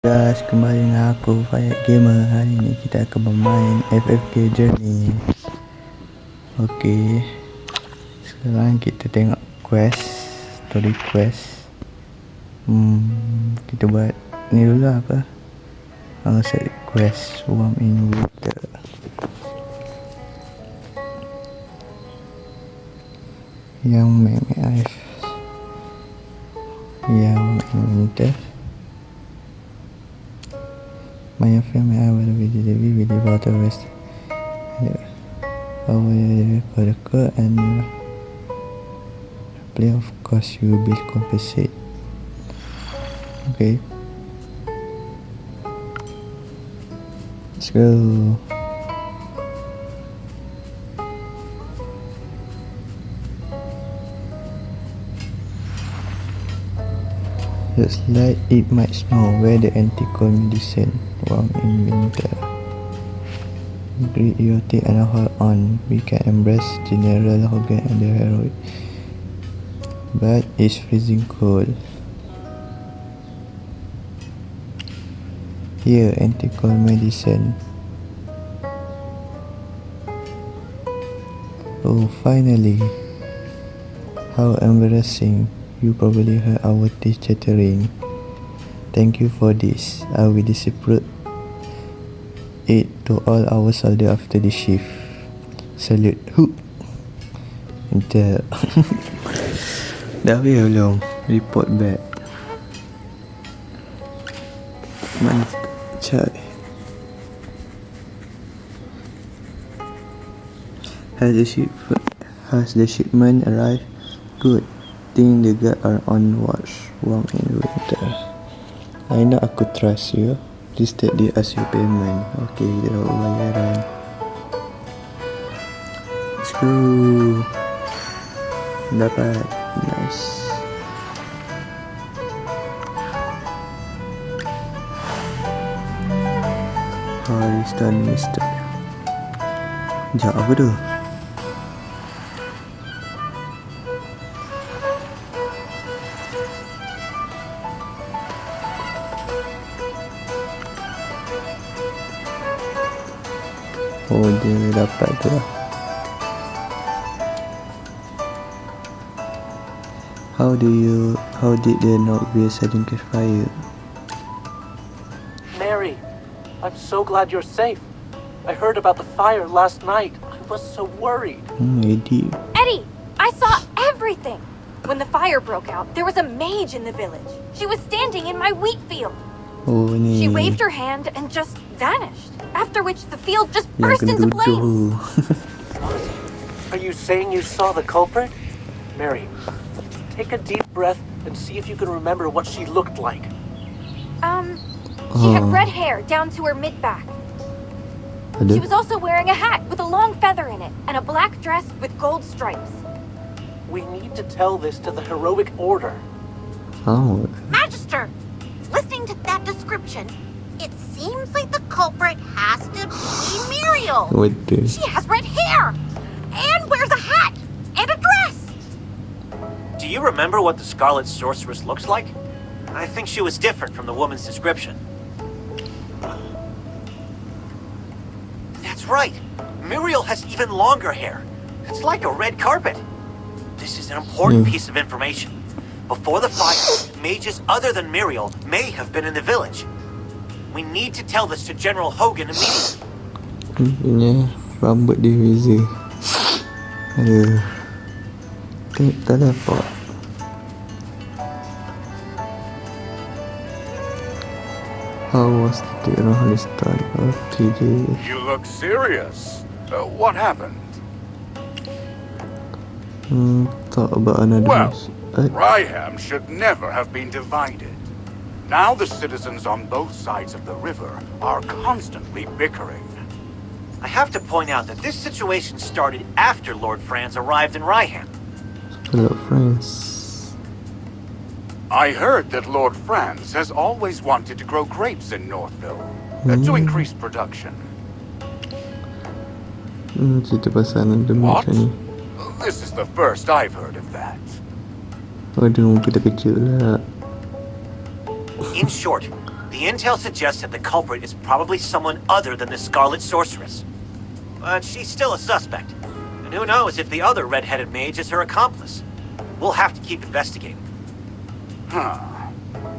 Guys, kembali dengan aku Fayyadh Game. Hari ni kita akan bermain AFK Journey. Okey. Sekarang kita tengok quest, story quest. Kita buat ni dulu apa? Set quest warm in winter. Yang main ice. Yang in winter. My family I will be with the water west. I will for the code and play, of course you will be compensate. Okay. Let's go. Looks like it might snow where the anti-cold medicine warm in winter. Greet your take and hold on. We can embrace General Hogan and the heroic. But it's freezing cold. Here, anti-cold medicine. Oh, finally. How embarrassing. You probably heard our teeth chattering. Thank you for this. I will distribute it to all our soldiers after the shift. Salute. Hu. Enter. Dah belum? Report back. Mantap. Has the shipment arrived? Good. Think the guards are on watch. Warm in winter. I know aku trust you. Please take this as your payment. Okay, kita dapat bayaran. Let's go. Dapat. Nice. Horizon Mister. Sekejap, apa tu? Oh, dia dapat tu lah. How did the Northville sudden catch fire? Mary, I'm so glad you're safe. I heard about the fire last night. I was so worried. Eddie, I saw everything. When the fire broke out, there was a mage in the village. She was standing in my wheat field. oh ni. She waved her hand and just vanished. After which the field just Yang burst kena into flames. Are you saying you saw the culprit? Mary, take a deep breath and see if you can remember what she looked like. She had red hair down to her mid-back. She was also wearing a hat with a long feather in it and a black dress with gold stripes. We need to tell this to the heroic order. Oh. Magister, listening to that description, it seems like the culprit has to be Muriel. What the? She has red hair and wears a hat and a dress. Do you remember what the Scarlet Sorceress looks like? I think she was different from the woman's description. That's right. Muriel has even longer hair. It's like a red carpet. This is an important piece of information. Before the fire, mages other than Muriel may have been in the village. We need to tell this to General Hogan immediately. Punya rambut dia beza. Aduh. Tak dapat. How was the Rahalistan? Okay, You look serious. What happened? Talk about another Well, house. Ryham should never have been divided. Now the citizens on both sides of the river are constantly bickering. I have to point out that this situation started after Lord Franz arrived in Ryham. Hello, friends. I heard that Lord Franz has always wanted to grow grapes in Northville to increase production. Cerita pasal anak demi What? macam ni. This is the first I've heard of that. Aduh, kita kecil lah. In short, The intel suggests that the culprit is probably someone other than the Scarlet Sorceress. But she's still a suspect. And who knows if the other red-headed mage is her accomplice. We'll have to keep investigating. Huh.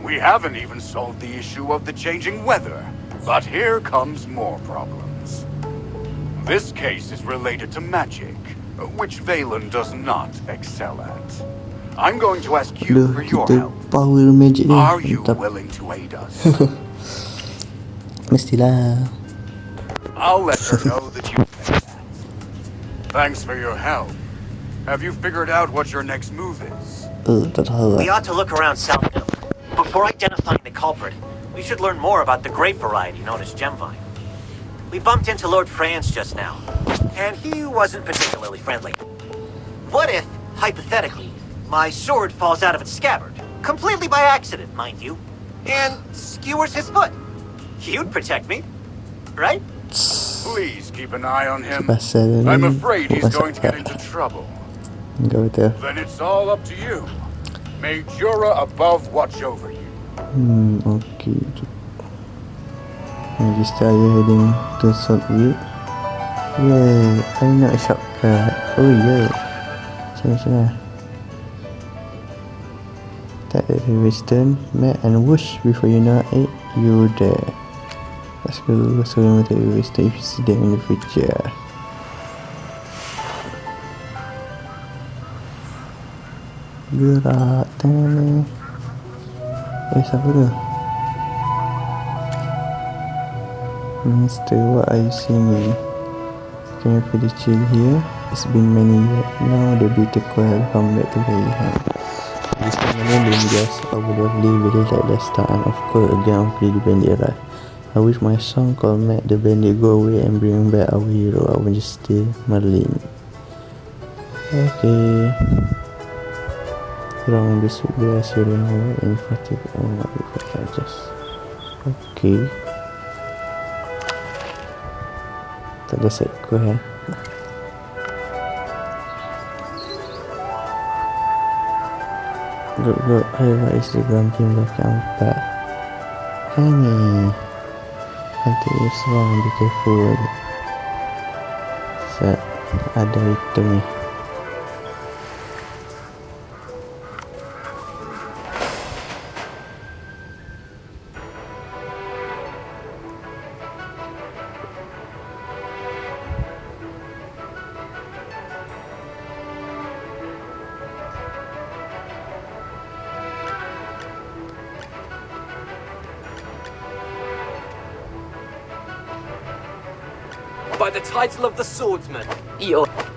We haven't even solved the issue of the changing weather. But here comes more problems. This case is related to magic, which Valen does not excel at. I'm going to ask you for your kita help. power magic dia. Are you Mantap. willing to aid us? Mestilah. I'll let her know that you think that. Thanks for your help. Have you figured out what your next move is? Tak tahu We lah. ought to look around South Hill. Before identifying the culprit, we should learn more about the grape variety known as Gemvine. We bumped into Lord Franz just now, and he wasn't particularly friendly. What if, hypothetically, my sword falls out of its scabbard, completely by accident, mind you, and skewers his foot? You'd protect me, right? Please keep an eye on him. Pasal ni, I'm afraid he's pasal going to get tak. into trouble. Kau betul. Then it's all up to you. May Jura above watch over you. Okay. Maybe start you heading to Southwick. Yeah, I know a shortcut. Oh yeah. Sana. Tap the western map and whoosh, before you know it, you're there. Let's go. So we take the western if you see them in the future. Gerak tangan ni. Siapa tu? Mister, what are you singing? Can you feel the chill here? It's been many years now. The bitter coil come back to Bayham. This time I'm just I would have lived really like the start, and of course again I'll play the bandit right. I wish my song called Make the Bandit go away and bring back our hero. I will just stay Merlin. Okay. Kurang besok dia hasil yang awak informatif awak berkata just. Okay. Tak ada set ko Go, hai what is the grumpy belakang 4. Hai ni. Nanti serang, be careful. Set ada item ni. By the title of the swordsman,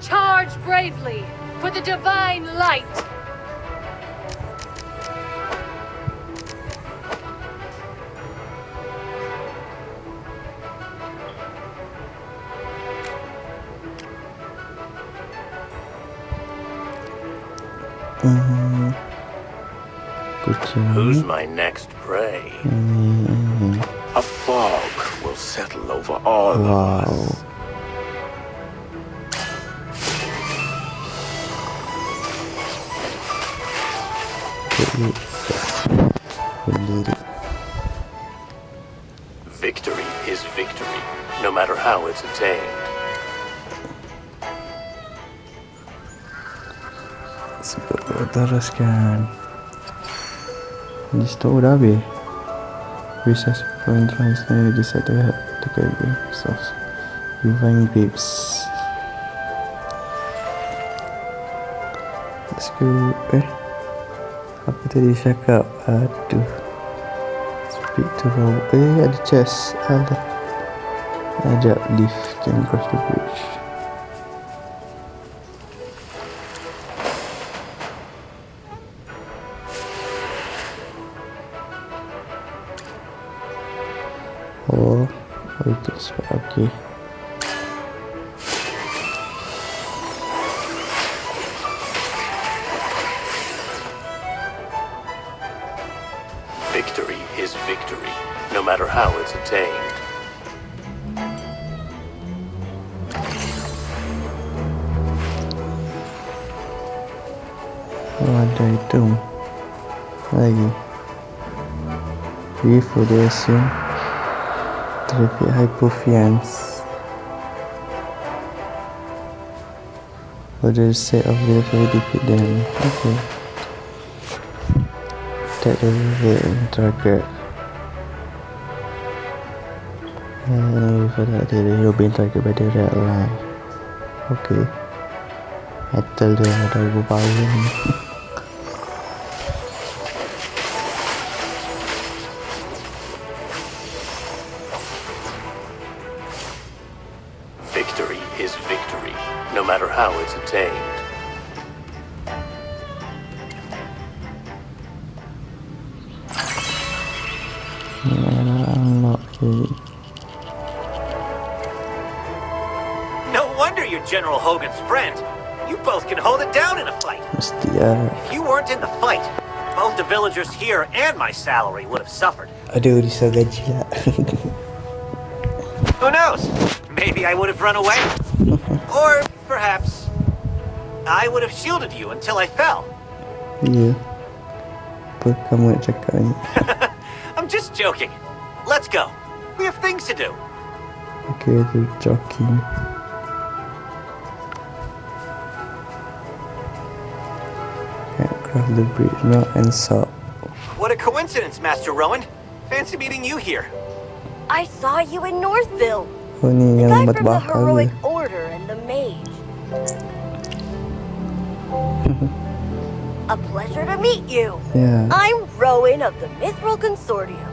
Charge bravely for the divine light. Kucing Who's ni. my next prey? Ini. A fog will settle over all of Wow. us. Berdiri. Victory is victory, no matter how it's attained. Sebab teruskan. Di situ dah habis. Research point translate decide to help the caribbean sauce. Divine grapes. Let's go. Apa tadi cakap? Aduh. Speak to Rob. Ada chest. Ada. Ajak lift can cross the bridge. Oh, itu sebab okay. Victory is victory, no matter how it's attained. Oh, ada itu lagi. We further assume traffic hypothesis for the sake of defeat them. Okay. Take the target. And for that, you'll be targeted by the red line. Okay. Metal dia ada overpower ni. Victory is victory, no matter how it's attained. Unlock it. No wonder you're General Hogan's friend. You both can hold it down in a fight. Mesti lah. If you weren't in the fight, both the villagers here and my salary would have suffered. Aduh, risau gaji lah. Who knows? Maybe I would have run away. Or perhaps I would have shielded you until I fell. Ya. Apa kamu nak cakap ni? I'm just joking. Let's go. We have things to do. Okay, they're joking. Can't cross the bridge now and so. What a coincidence, Master Rowan. Fancy meeting you here. I saw you in Northville. Oh ni The yang guy lambat from the bakar heroic dia. order and the mage. A pleasure to meet you. Ya. I'm Rowan of the Mithril Consortium.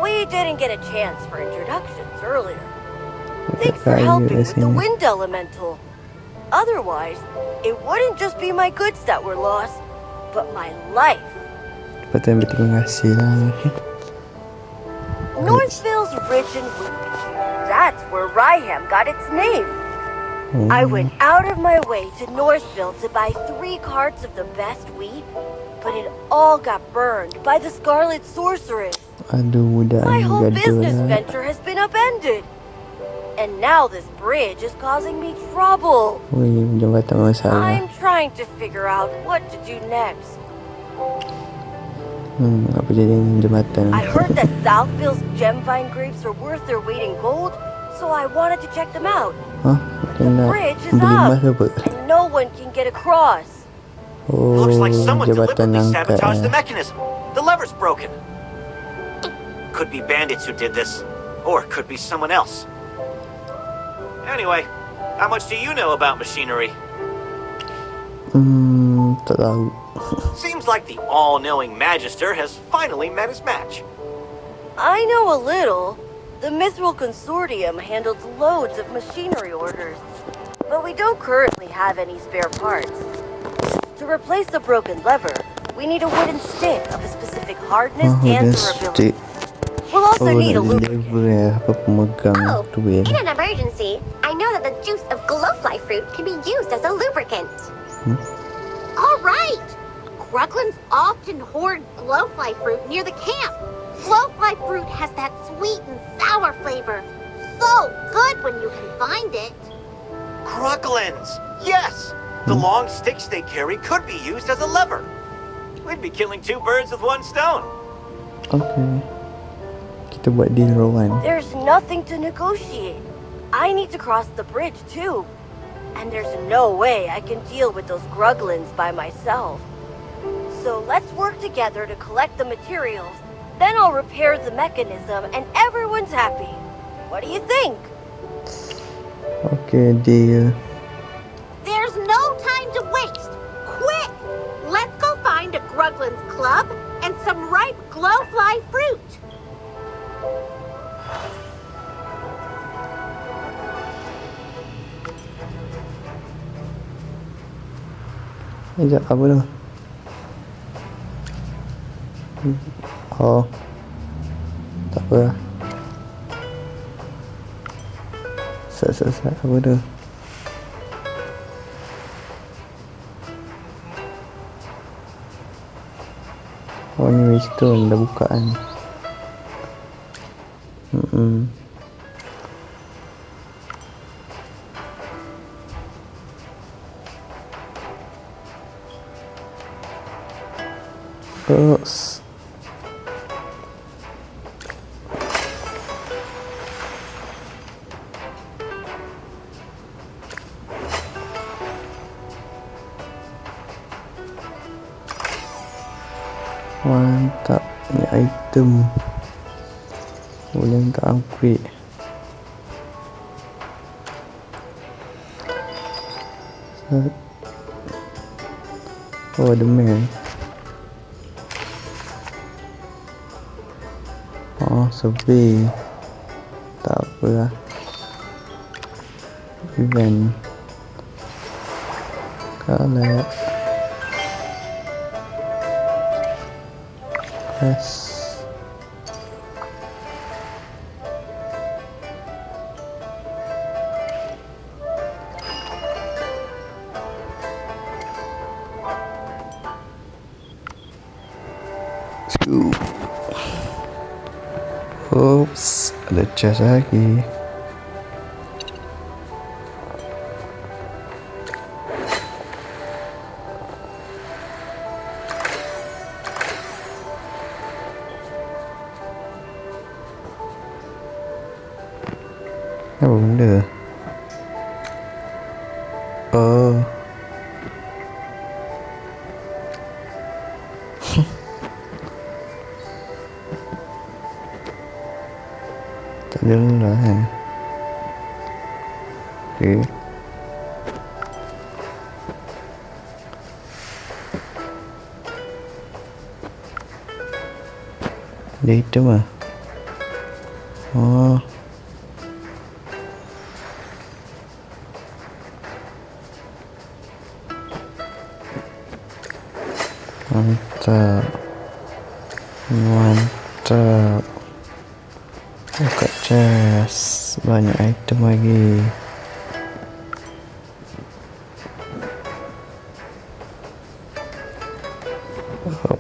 We didn't get a chance for introductions earlier. Thanks for Kayu helping kat with the sini. wind elemental. Otherwise, it wouldn't just be my goods that were lost, but my life. Patut berterima kasih lah. Northville's rich in wheat. That's where Ryham got its name. I went out of my way to Northville to buy 3 carts of the best wheat, but it all got burned by the Scarlet Sorceress. Aduh, budak My ni whole gaduh business lah. venture has been upended. And now this bridge is causing me trouble. Wih, jambatan masalah. I'm trying to figure out what to do next. Apa jadi dengan jambatan? I heard that Southville's gemvine grapes are worth their weight in gold, so I wanted to check them out. Hah? The Kena bridge is beli emas up, ke apa? and no one can get across. Oh, Looks like someone jabatan deliberately angkat sabotaged the lah. mechanism. The lever's broken. Could be bandits who did this, or could be someone else. Anyway, how much do you know about machinery? Tak tahu. Seems like the all-knowing Magister has finally met his match. I know a little. The Mithril Consortium handles loads of machinery orders, but we don't currently have any spare parts. To replace the broken lever, we need a wooden stick of a specific hardness and durability. We'll also Oh, need a nak lubricant. deliver apa pemegang Oh, tu ya. in an emergency, I know that the juice of glowfly fruit can be used as a lubricant. All right. Gruglands often hoard glowfly fruit near the camp. Glowfly fruit has that sweet and sour flavor. So good when you can find it. Crocklins! Yes! The long sticks they carry could be used as a lever. We'd be killing 2 birds with 1 stone. Okay. Kita buat deal Rowan. There's nothing to negotiate. I need to cross the bridge too. And there's no way I can deal with those Gruglins by myself. So let's work together to collect the materials. Then I'll repair the mechanism and everyone's happy. What do you think? Okay, deal. There's no time to waste. Quick! Let's go find a Gruglan's club and some ripe glowfly fruit. Sekejap, apa tu? Oh. Tak apa lah. Sat, apa tu? Oh, ni Wisdom dah buka kan. Oops. Mantap. Ini item boleh untuk upgrade. Oh, the man. Oh, survey. Tak apalah. Event. Collect. Yes. Let's go. Oops, ada chest lagi. Apa benda? Oh. Tak jalan lah Okay. Ada item lah. Oh. Mantap. Mantap. Buka chest. Banyak item lagi. Oh.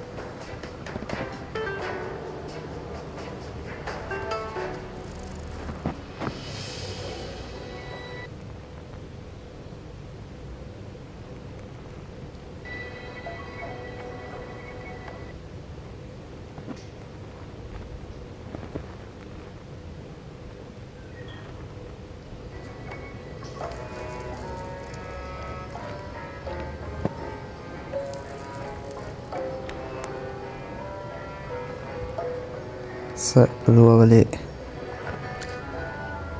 Set keluar balik.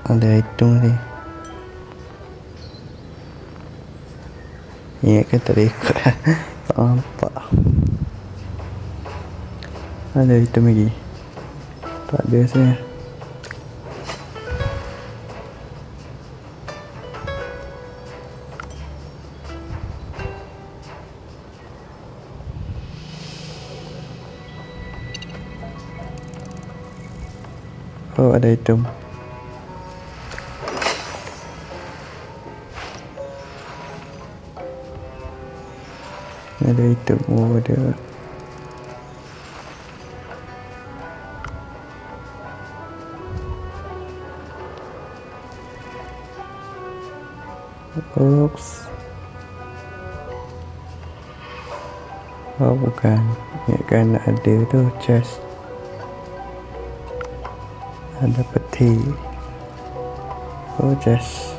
Ada item ni. Ingatkan tak ada ikut. Tak nampak. Ada item lagi. Tak ada saya. Oh, ada item. Ada item. Oh, ada. Oops. Oh, bukan. Ingatkan ada tu chest. Ada peti. Oh, chest.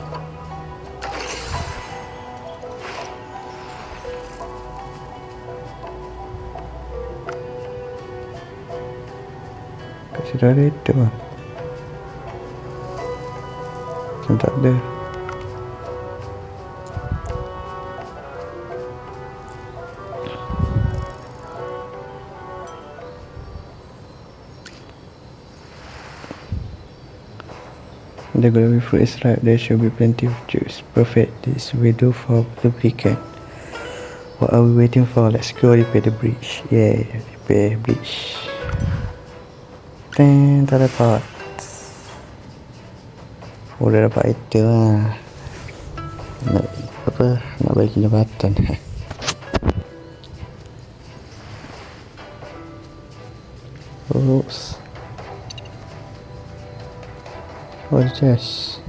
Kat situ ada itu lah. Macam tak ada. The glowing fruit is ripe. There should be plenty of juice. Perfect. This will do for the weekend. What are we waiting for? Let's go repair the bridge. Yeah, repair bridge. Then teleport. Oh, dah dapat item lah. Nak apa? Nak bagi jambatan. Oops. Oh, the chest.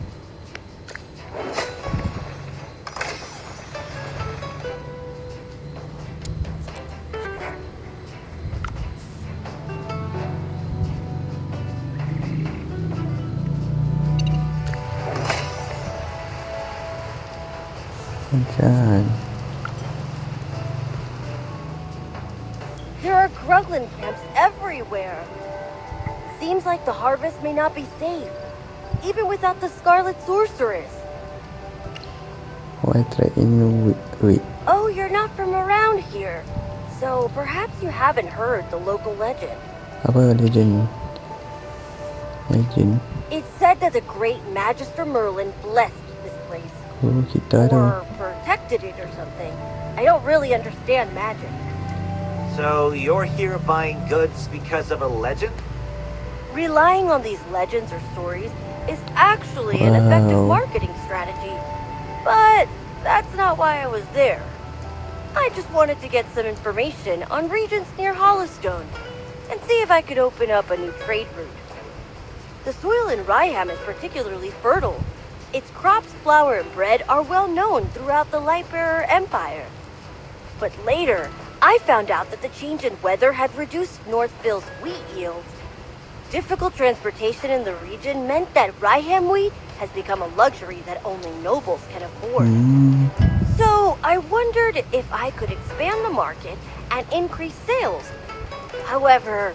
There are grub Gruglin camps everywhere. Seems like the harvest may not be safe, even without the Scarlet Sorceress. Why try in wait? Oh, you're not from around here, so perhaps you haven't heard the local legend. Apa legend? Legend. It's said that the great Magister Merlin blessed this place, Oh, kita ada. or protected it or something. I don't really understand magic. So you're here buying goods because of a legend? Relying on these legends or stories is actually an effective Wow. marketing strategy. But that's not why I was there. I just wanted to get some information on regions near Hollowstone and see if I could open up a new trade route. The soil in Ryham is particularly fertile. Its crops, flour, and bread are well known throughout the Lightbearer Empire. But later, I found out that the change in weather had reduced Northville's wheat yields. Difficult transportation in the region meant that Ryham wheat has become a luxury that only nobles can afford. So I wondered if I could expand the market and increase sales. However,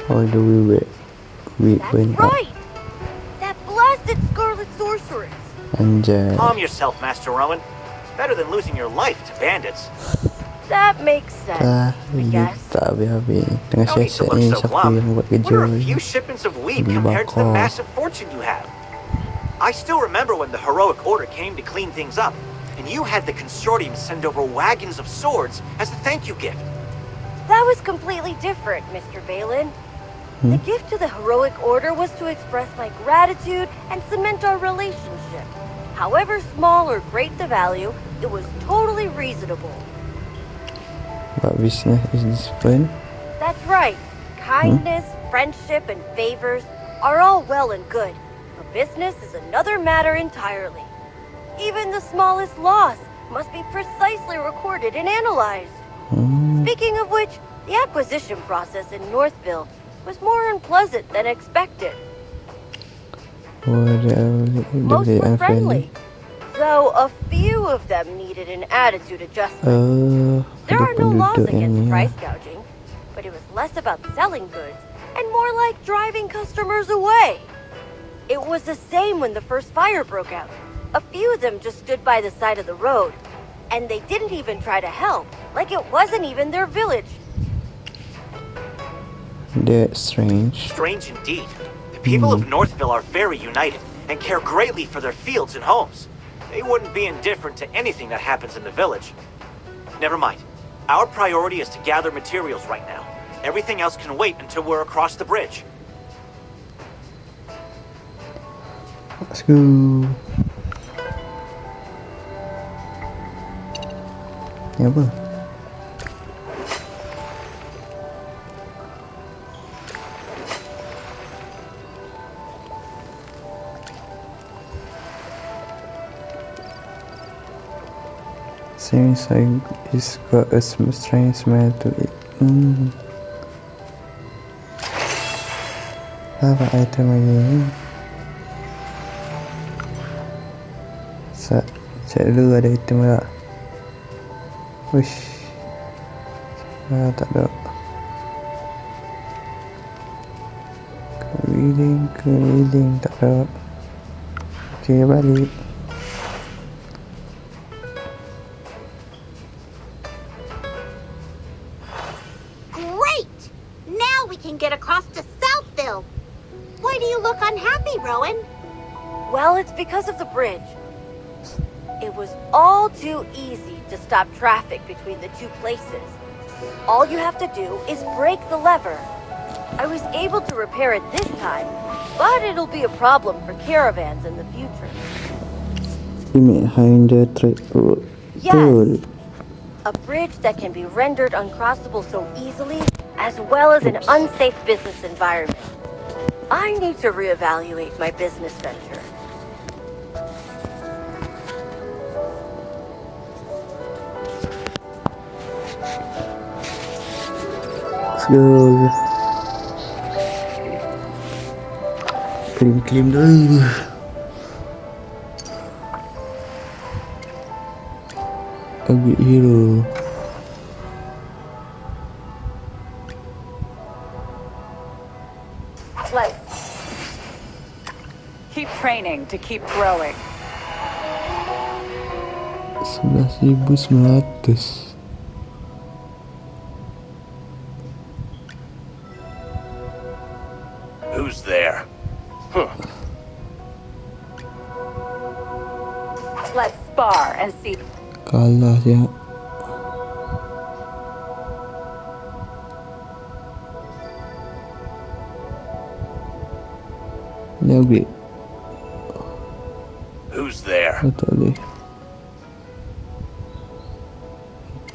How do we wait that's when up? right! That blasted Scarlet Sorceress! Anjay. Calm yourself, Master Rowan. It's better than losing your life to bandits. That makes sense, I guess. Tak habis-habis. Tengah No need to siasat look ni so siapa glum. yang buat kerja We're a ni. few shipments of wheat Beli compared to the bakar. massive fortune you have. I still remember when the heroic order came to clean things up, and you had the consortium send over wagons of swords as a thank you gift. That was completely different, Mr. Balin. The gift to the heroic order was to express my gratitude and cement our relationship. However small or great the value, it was totally reasonable. But business is different. That's right. Kindness, friendship, and favors are all well and good. But business is another matter entirely. Even the smallest loss must be precisely recorded and analyzed. Speaking of which, the acquisition process in Northville was more unpleasant than expected. Oh, Most dia were unfriendly. friendly, though a few of them needed an attitude adjustment. There Ada are no laws penduduk yang against ni. price gouging, but it was less about selling goods and more like driving customers away. It was the same when the first fire broke out. A few of them just stood by the side of the road, and they didn't even try to help, like it wasn't even their village. That's strange. Strange indeed. The people of Northville are very united and care greatly for their fields and homes. They wouldn't be indifferent to anything that happens in the village. Never mind. Our priority is to gather materials right now. Everything else can wait until we're across the bridge. Let's go. Ni apa? Seems like it's got a strange smell to it. Apa item lagi ni? Cek dulu ada item tak? Wish. Tak ada. Keliling tak ada. Okay, balik. Great! Now we can get across to Southville. Why do you look unhappy, Rowan? Well, it's because of the bridge. It was all too easy to stop traffic between the two places. All you have to do is break the lever. I was able to repair it this time, but it'll be a problem for caravans in the future. Limit hinder trade road. Yes! A bridge that can be rendered uncrossable so easily, as well as an unsafe business environment. I need to reevaluate my business venture. Let's go. Claim dulu. A good hero. Let's keep training to keep growing. 11.900. Who's there? Huh. Let's spar and see. Kalah siap. Ni upgrade. Who's there? Oh, tak boleh.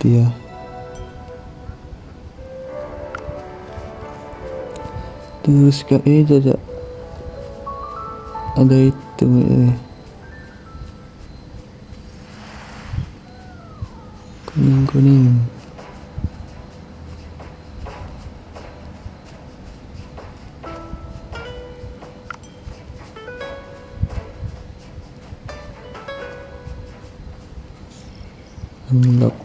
Dia. Terus kat jajak. Ada item ni. Kuning. Unlock.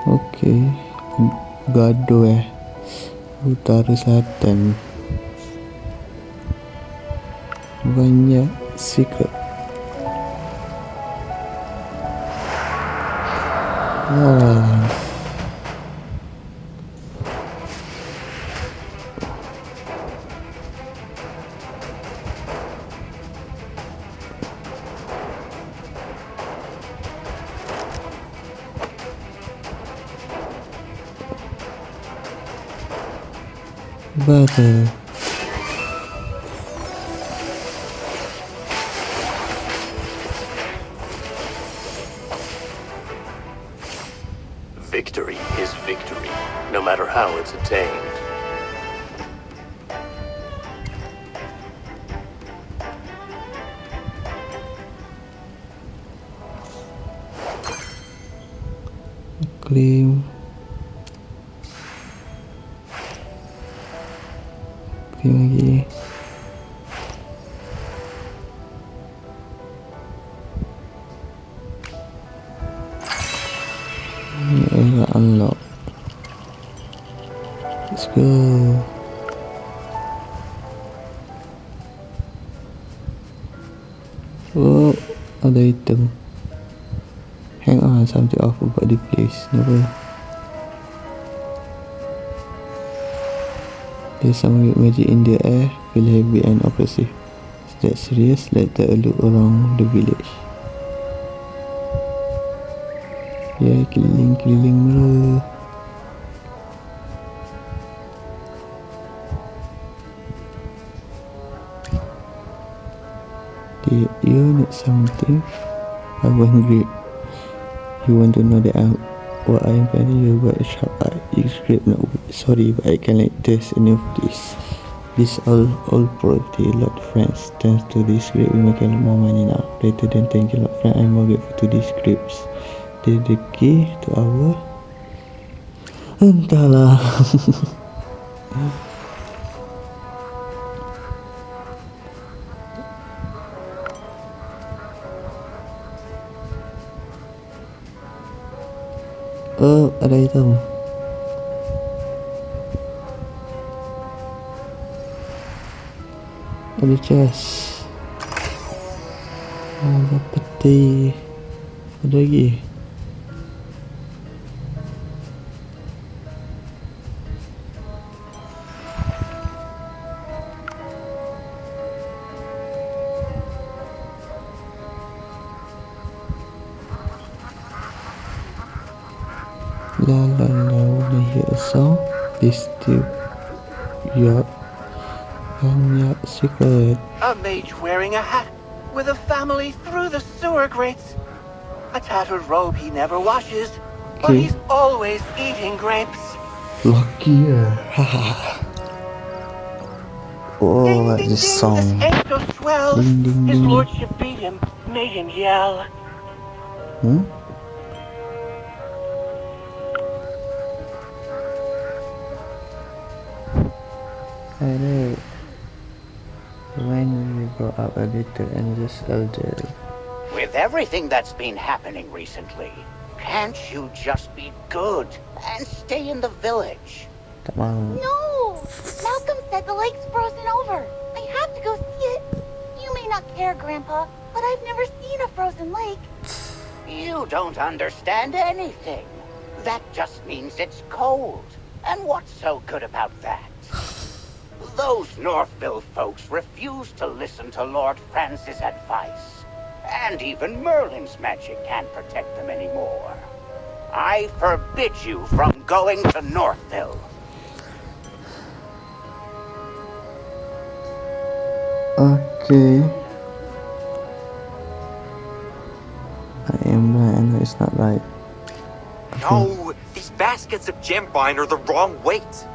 Okey. Gaduh Utara Selatan. Banyak secret. Butter. Victory is victory, no matter how it's attained. Claim lagi. Ini unlock. Let's go. Oh, ada item. Hang on, something off about the place. Never. There's some weird magic in the air, feel heavy and oppressive. Is that serious? Let's take a look around the village. Ya, keliling-keliling mula. Did you need something? I want great. You want to know that what I am planning? You got a sharp eye. You script not sorry, but I can like test any of this. This all property, lot friends. Thanks to this script, we make a lot more money now. Later than thank you, lot friend. I'm more grateful to these scripts. They the key to our. Entahlah. Oh, ada item. Ada chest. Ada peti. Ada lagi. La la la, wanna hear a song? This tip, your banyak secret. A mage wearing a hat with a family through the sewer grates. A tattered robe he never washes, but Okay. he's always eating grapes. Lucky haha. Oh, Ding, ding, this ding, song. This ain't so swell. Ding, ding, His ding. lordship beat him, made him yell. Hmm? I know. When we grow up a little and just elder. With everything that's been happening recently, can't you just be good and stay in the village? Tak mau. No! Malcolm said the lake's frozen over. I have to go see it. You may not care, Grandpa, but I've never seen a frozen lake. You don't understand anything. That just means it's cold. And what's so good about that? Those Northville folks refuse to listen to Lord Francis' advice. And even Merlin's magic can't protect them anymore. I forbid you from going to Northville. Okay. I am right and it's not right. Okay. No, these baskets of gembine are the wrong weight.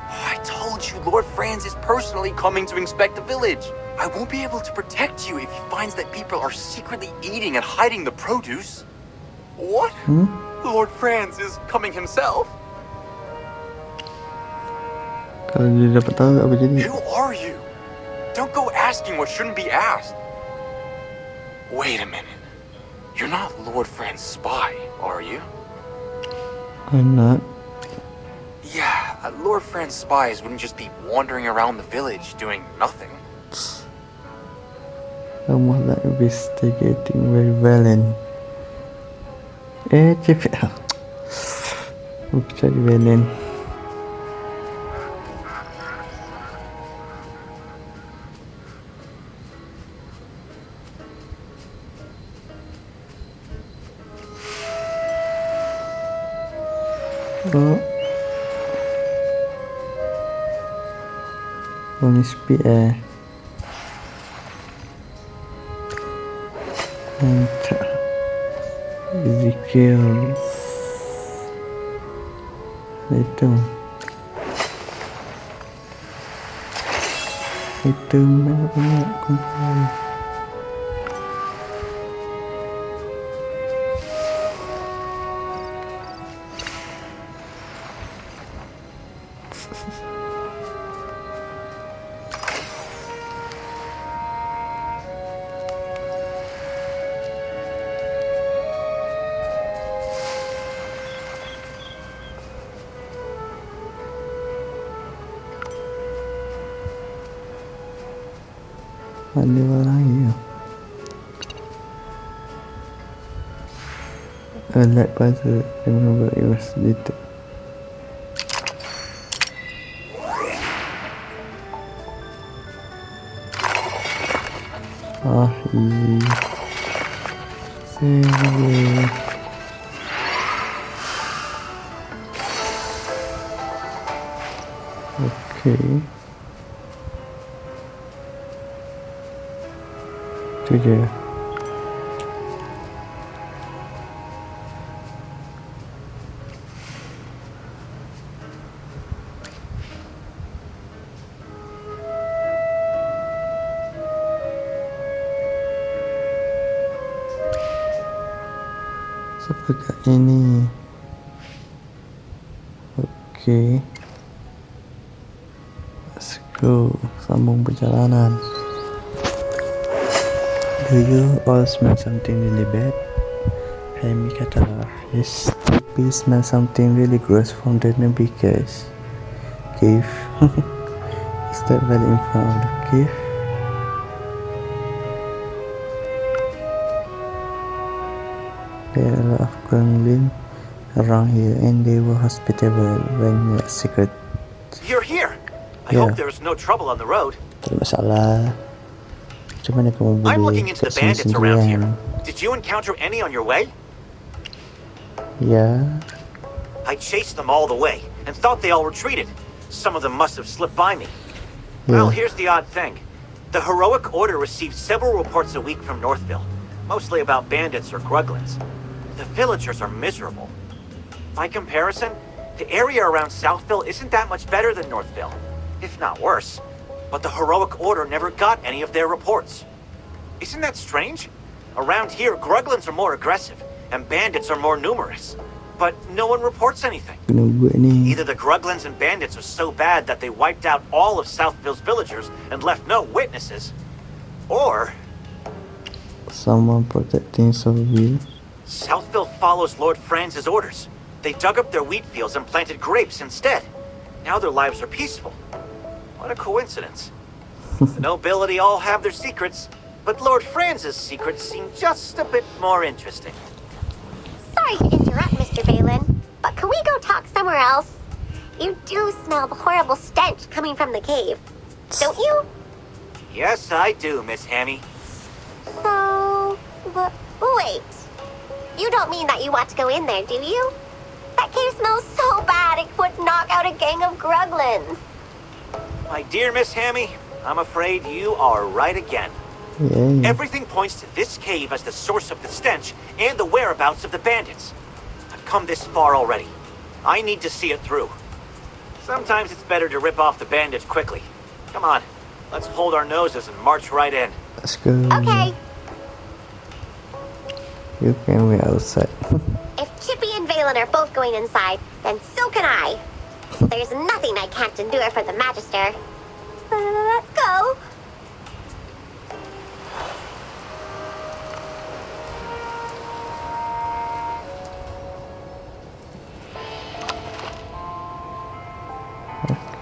I told you Lord Franz is personally coming to inspect the village. I won't be able to protect you if he finds that people are secretly eating and hiding the produce. What? Lord Franz is coming himself? Kalau dia dapat tahu apa jadi? Who are you? Don't go asking what shouldn't be asked. Wait a minute. You're not Lord Franz's spy, are you? I'm not. Yeah, Lord Franz's spies wouldn't just be wandering around the village doing nothing. Kamu like investigating very well and cepet lah. Aku cari Valen. Oh. Only speed Mantap. Ezekiel. Item banyak kumpul. Ada orang ya. Alert puzzle. I remember it was later. Ahli. Sihir. Okay. Itu je. Seperti ini. Okay. Let's go. Sambung perjalanan. Do you all smell something really bad? Hammy kata, yes, we smell something really gross from the Nabika's cave. Is that really in front of the cave? There are a lot of gremlins around here and they were hospitable when you're secret. You're here! I hope there's no trouble on the road. Tak ada masalah. Macam mana kamu I'm boleh looking into kat the sini bandits around here. sendirian? Did you encounter any on your way? Ya. I chased them all the way and thought they all retreated. Some of them must have slipped by me. Yeah. Well, here's the odd thing. The Heroic Order received several reports a week from Northville, mostly about bandits or Gruglins. The villagers are miserable. By comparison, the area around Southville isn't that much better than Northville, if not worse. But the Heroic Order never got any of their reports. Isn't that strange? Around here, Gruglins are more aggressive, and bandits are more numerous. But no one reports anything. Kena buat ni. Either the Gruglins and bandits are so bad that they wiped out all of Southville's villagers and left no witnesses, or Someone protecting Southville. Southville follows Lord Franz's orders. They dug up their wheat fields and planted grapes instead. Now their lives are peaceful. What a coincidence. The nobility all have their secrets, but Lord Franz's secrets seem just a bit more interesting. Sorry to interrupt, Mr. Balin, but can we go talk somewhere else? You do smell the horrible stench coming from the cave, don't you? Yes, I do, Miss Hammy. So, wait. You don't mean that you want to go in there, do you? That cave smells so bad it would knock out a gang of Gruglins. My dear Miss Hammy, I'm afraid you are right again. Yay. Everything points to this cave as the source of the stench and the whereabouts of the bandits. I've come this far already. I need to see it through. Sometimes it's better to rip off the bandits quickly. Come on, let's hold our noses and march right in. Let's go. Okay. You can wait outside. If Chippy and Valen are both going inside, then so can I. There's nothing I can't endure for the Magister. Let's go.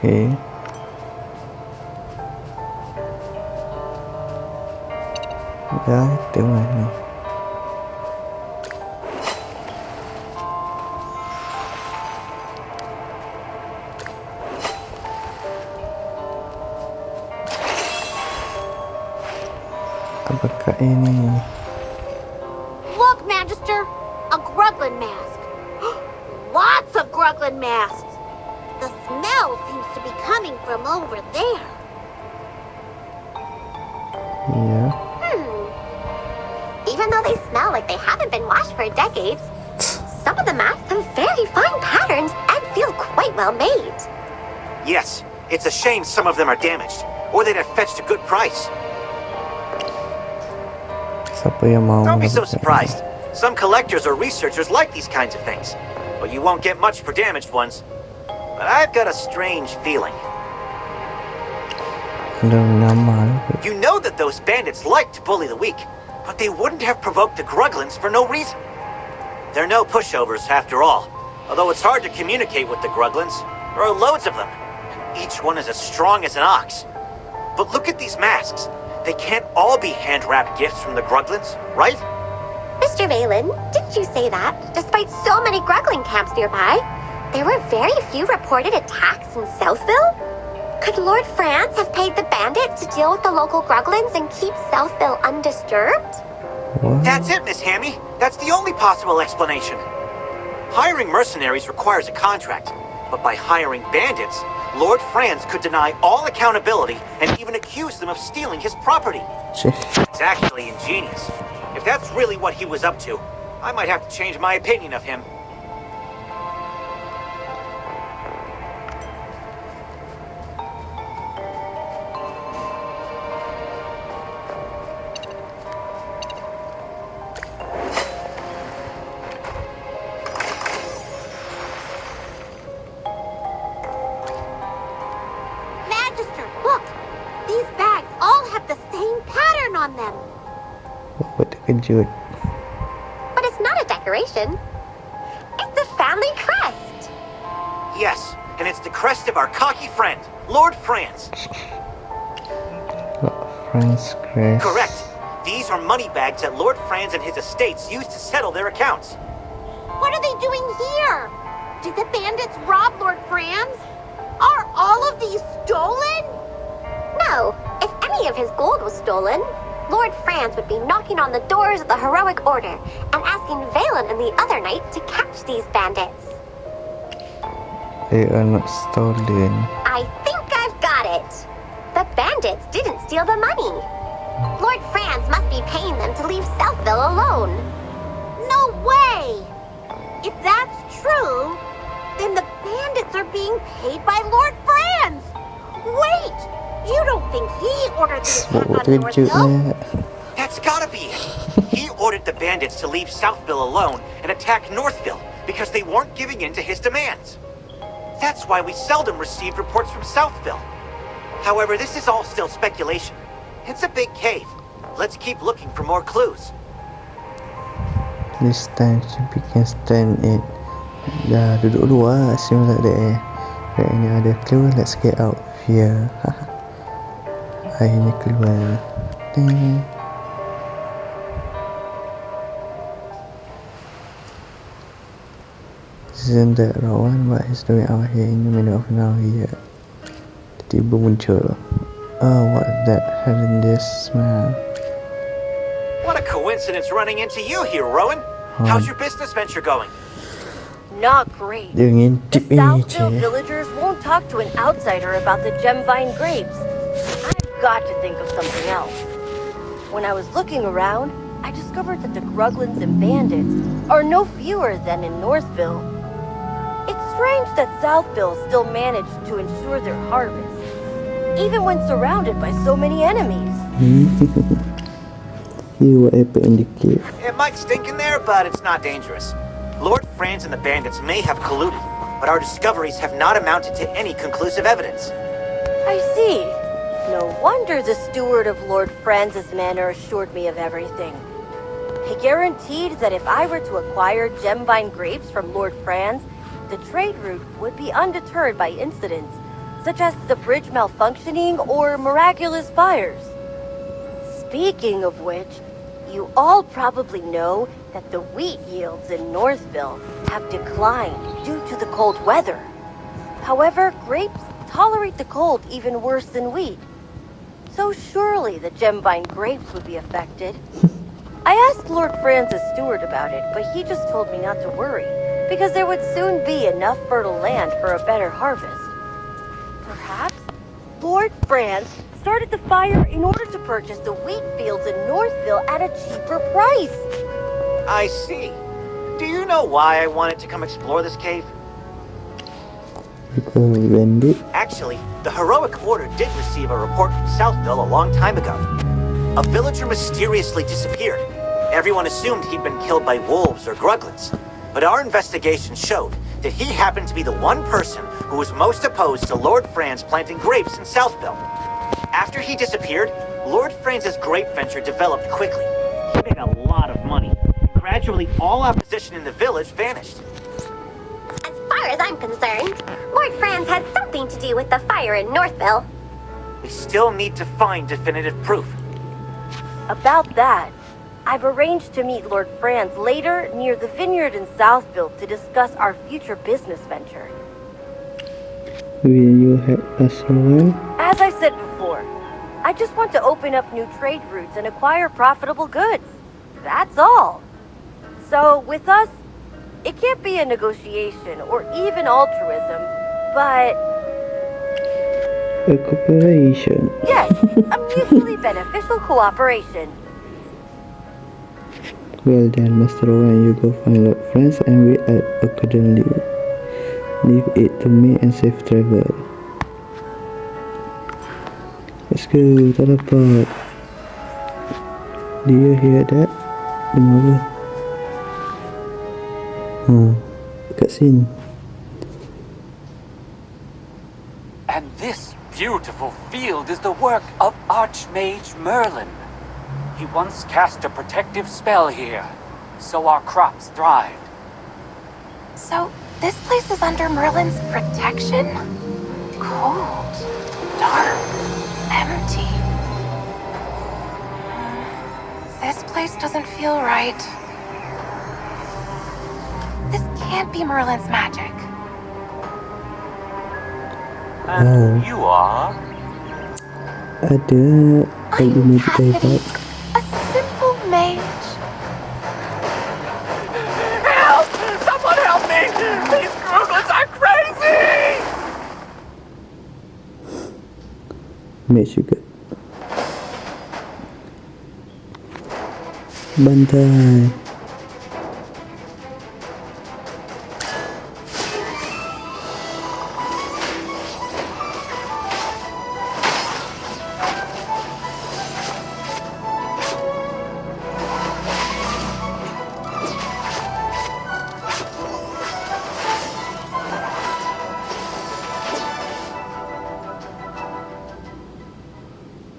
Okay. Dah, itu mana? Apakah ini? Look, Magister, a Gruglin mask. Lots of Gruglin masks. The smell seems to be coming from over there. Yeah. Even though they smell like they haven't been washed for decades, some of the masks have very fine patterns and feel quite well made. Yes, it's a shame some of them are damaged, or they'd have fetched a good price. Siapa yang mau? Don't be so surprised. Some collectors or researchers like these kinds of things, but you won't get much for damaged ones. But I've got a strange feeling. Ada nama. You know that those bandits like to bully the weak, but they wouldn't have provoked the Gruglins for no reason. They're no pushovers after all, although it's hard to communicate with the Gruglins. There are loads of them, and each one is as strong as an ox. But look at these masks. They can't all be hand-wrapped gifts from the Gruglins, right? Mr. Valen, didn't you say that, despite so many Gruglin camps nearby, there were very few reported attacks in Southville? Could Lord Franz have paid the bandits to deal with the local Gruglins and keep Southville undisturbed? What? That's it, Miss Hammy. That's the only possible explanation. Hiring mercenaries requires a contract, but by hiring bandits, Lord Franz could deny all accountability and even accuse them of stealing his property. It's actually ingenious. If that's really what he was up to, I might have to change my opinion of him. Magister, look! These bags all have the same pattern on them. What terkejut. But it's not a decoration. It's a family crest. Yes, and it's the crest of our cocky friend, Lord Franz. Franz Crest. Correct. These are money bags that Lord Franz and his estates used to settle their accounts. What are they doing here? Did the bandits rob Lord Franz? Are all of these stolen? No. If any of his gold was stolen, Lord Franz would be knocking on the doors of the Heroic Order and asking Valen and the other knights to catch these bandits. They are not stolen. I think I've got it. The bandits didn't steal the money. Lord Franz must be paying them to leave Southville alone. No way! If that's true, then the bandits are being paid by Lord Franz! Wait! You don't think he ordered the attack on Northville? That's gotta be it. He ordered the bandits to leave Southville alone and attack Northville because they weren't giving in to his demands. That's why we seldom received reports from Southville. However, this is all still speculation. It's a big cave. Let's keep looking for more clues. This time Chippy can stand it. Dah duduk dua, sim tak ada Okay, any other clue? Let's get out here. Akhirnya keluar. Ding. Isn't that Rowan? What he's doing out here in the middle of nowhere? Tiba muncul. Oh, what's that horrendous smell? What a coincidence running into you here, Rowan. How's your business venture going? Not great. Dia The ngintip ni, Southville cik. villagers won't talk to an outsider about the gemvine grapes. I've got to think of something else. When I was looking around, I discovered that the Gruglins and bandits are no fewer than in Northville. It's strange that Southville still managed to ensure their harvest, even when surrounded by so many enemies. See whatever in the cave. It might stink in there, but it's not dangerous. Lord Franz and the bandits may have colluded, but our discoveries have not amounted to any conclusive evidence. I see. No wonder the steward of Lord Franz's manor assured me of everything. He guaranteed that if I were to acquire gemvine grapes from Lord Franz, the trade route would be undeterred by incidents, such as the bridge malfunctioning or miraculous fires. Speaking of which, you all probably know that the wheat yields in Northville have declined due to the cold weather. However, grapes tolerate the cold even worse than wheat. So surely the gemvine grapes would be affected. I asked Lord Franz's steward about it, but he just told me not to worry, because there would soon be enough fertile land for a better harvest. Perhaps Lord Franz started the fire in order to purchase the wheat fields in Northville at a cheaper price. I see. Do you know why I wanted to come explore this cave? Because bandit. Actually, the heroic order did receive a report from Southville a long time ago. A villager mysteriously disappeared. Everyone assumed he'd been killed by wolves or gruglins, but our investigation showed that he happened to be the one person who was most opposed to Lord Franz planting grapes in Southville. After he disappeared, Lord Franz's grape venture developed quickly. He made a lot of money. Gradually, all opposition in the village vanished. As far as I'm concerned, Lord Franz had something to do with the fire in Northville. We still need to find definitive proof. About that, I've arranged to meet Lord Franz later near the vineyard in Southville to discuss our future business venture. Will you help us, Rowan? As I said before, I just want to open up new trade routes and acquire profitable goods. That's all. So with us, it can't be a negotiation or even altruism, but A cooperation. yes, a mutually beneficial cooperation. Well then, Master Rowan, you go find Lord Franz and we act accordingly. Leave it to me and safe travel. Let's go, teleport. Do you hear that? Dengar apa? Dekat sini. And this beautiful field is the work of Archmage Merlin. He once cast a protective spell here, so our crops thrived. So, this place is under Merlin's protection? Cold, dark, empty. This place doesn't feel right. This can't be Merlin's magic. And you are? Ada ilmu kita hebat. A simple mage. Help! Someone help me! These Gruglins are crazy! Mage juga. Bantai.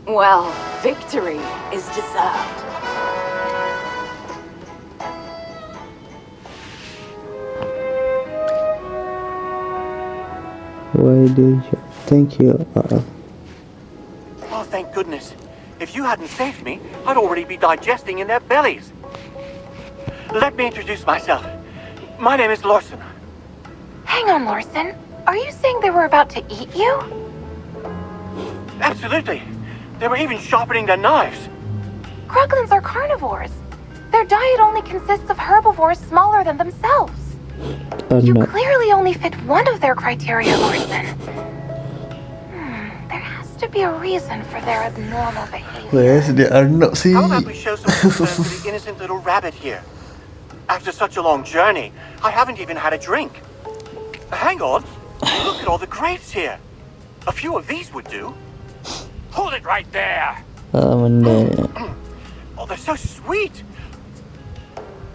Well, victory is deserved. Why do you? Thank you. Oh, thank goodness. If you hadn't saved me, I'd already be digesting in their bellies. Let me introduce myself. My name is Lawson. Hang on, Lawson. Are you saying they were about to eat you? Absolutely. They were even sharpening their knives. Gruglins are carnivores. Their diet only consists of herbivores smaller than themselves. You clearly only fit one of their criteria, Lawson. There has to be a reason for their abnormal behavior. Where's the Arnold? See? How about we show some concern for the innocent little rabbit here? After such a long journey, I haven't even had a drink. Hang on. Look at all the grapes here. A few of these would do. Hold it right there. Oh, they're so sweet.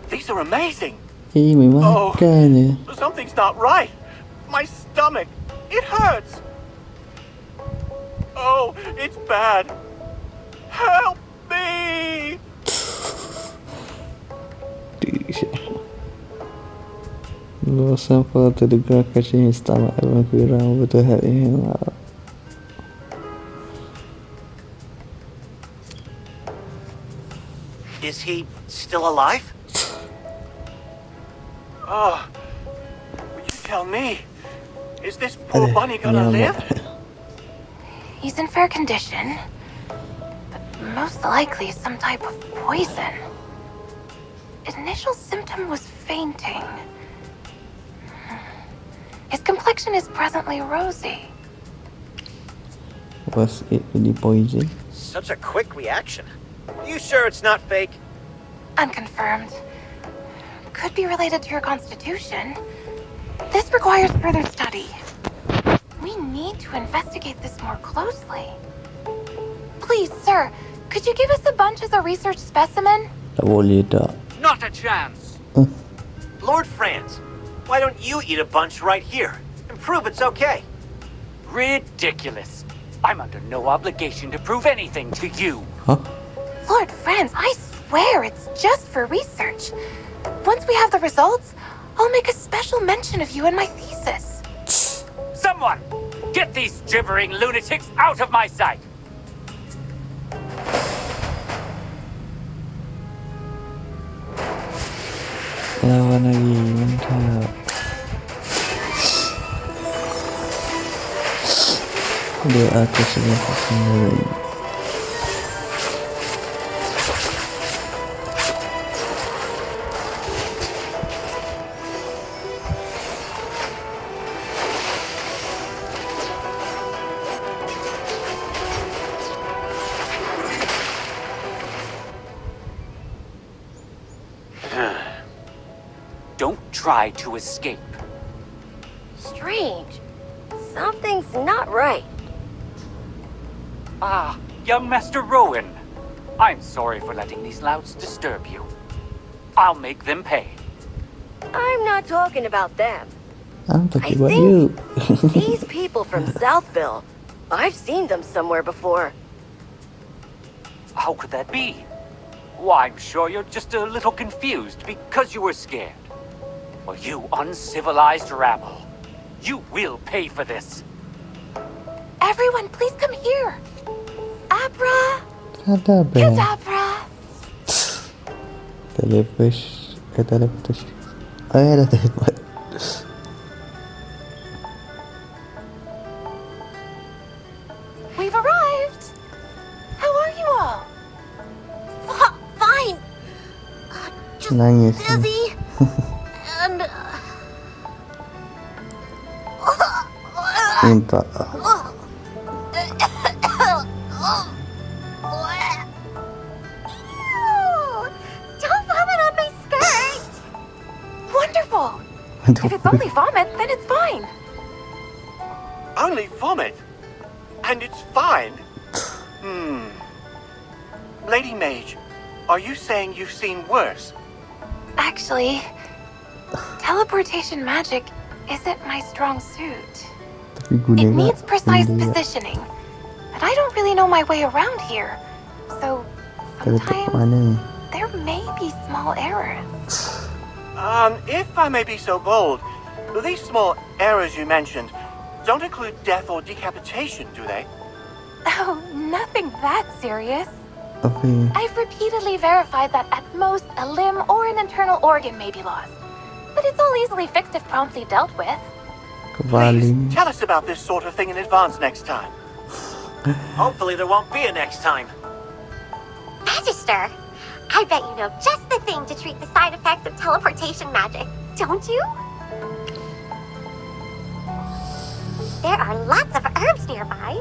These are amazing. Oh, something's not right. My stomach. It hurts. Oh, it's bad. Help me! Lawson fell to the ground, catching his stomach. Everyone could run over to help him out. Is he still alive? Oh, will you tell me? Is this poor bunny gonna live? He's in fair condition, but most likely some type of poison. Initial symptom was fainting. His complexion is presently rosy. Was it really poison? Such a quick reaction. You sure it's not fake? Unconfirmed. Could be related to your constitution. This requires further study. We need to investigate this more closely. Please, sir, could you give us a bunch as a research specimen? Not a chance. Lord Franz, why don't you eat a bunch right here and prove it's okay? Ridiculous. I'm under no obligation to prove anything to you. Lord Franz, I swear it's just for research. Once we have the results, I'll make a special mention of you in my thesis. Someone, get these gibbering lunatics out of my sight. Lawan lagi, mantap. Dia aku sudah sendiri. Don't try to escape. Strange. Something's not right. Ah, young Master Rowan. I'm sorry for letting these louts disturb you. I'll make them pay. I'm not talking about them. I'm talking I about think you. These people from Southville. I've seen them somewhere before. How could that be? Why, I'm sure you're just a little confused because you were scared. Well, you uncivilized rabble. You will pay for this. Everyone, please come here. Abra! Kadabra. Kadabra! Teleportation. Oh ya, ada teleport. We've arrived. How are you all? Fine. Just Nangis. dizzy. And... Minta. Don't vomit on my skirt. Wonderful. If it's only vomit, then it's fine. Only vomit? And it's fine? Lady Mage, are you saying you've seen worse? Actually, teleportation magic isn't my strong suit. It needs precise positioning, but I don't really know my way around here. So, sometimes there may be small errors. If I may be so bold, these small errors you mentioned, don't include death or decapitation, do they? Oh, nothing that serious. Okay. I've repeatedly verified that at most a limb or an internal organ may be lost. But it's all easily fixed if promptly dealt with. Please, Kebalik. tell us about this sort of thing in advance next time. Hopefully there won't be a next time. Magister, I bet you know just the thing to treat the side effects of teleportation magic, don't you? There are lots of herbs nearby.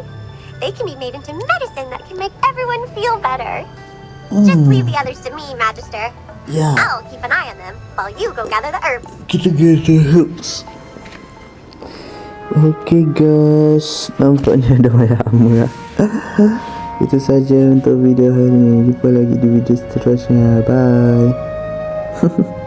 They can be made into medicine that can make everyone feel better. Just leave the others to me, Magister. Ya, I'll keep an eye on them while you go gather the herbs. kita get helps. Okay guys, nampaknya dah lama lah. Itu saja untuk video hari ini. Jumpa lagi di video seterusnya. Bye.